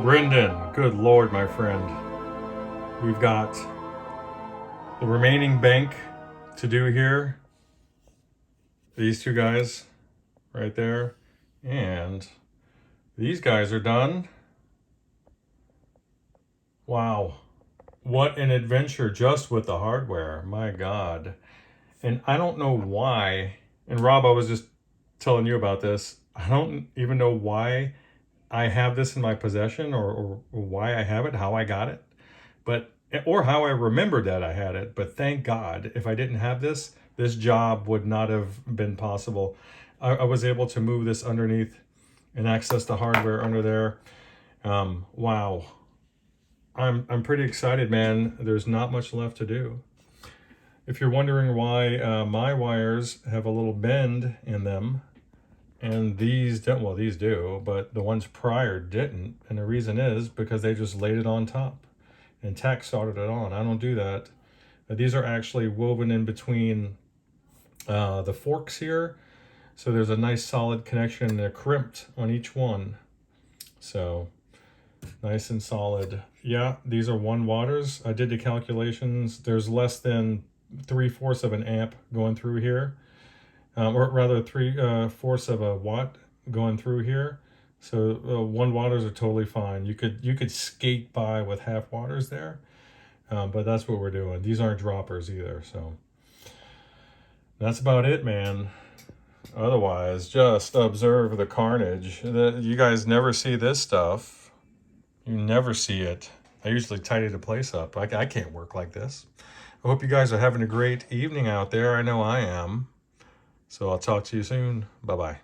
Brendan, good Lord, my friend. We've got the remaining bank to do here. These two guys right there. And these guys are done. Wow. What an adventure just with the hardware. My God. And I don't know why. And Rob, I was just telling you about this. I don't even know why I have this in my possession or why I have it, how I got it, or how I remembered that I had it. But thank God, if I didn't have this, this job would not have been possible. I was able to move this underneath and access the hardware under there. Wow. I'm pretty excited, man. There's not much left to do. If you're wondering why my wires have a little bend in them, and these don't, well, these do, but the ones prior didn't. And the reason is because they just laid it on top and tack soldered it on. I don't do that. These are actually woven in between the forks here. So there's a nice solid connection and they're crimped on each one. So nice and solid. Yeah, these are 1 watts. I did the calculations. There's less than 3/4 of an amp going through here. Or rather 3/4 of a watt going through here. So 1 watts are totally fine. You could skate by with 1/2 watts there, but that's what we're doing. These aren't droppers either. So that's about it, man. Otherwise, just observe the carnage. You guys never see this stuff. You never see it. I usually tidy the place up. I can't work like this. I hope you guys are having a great evening out there. I know I am. So I'll talk to you soon. Bye-bye.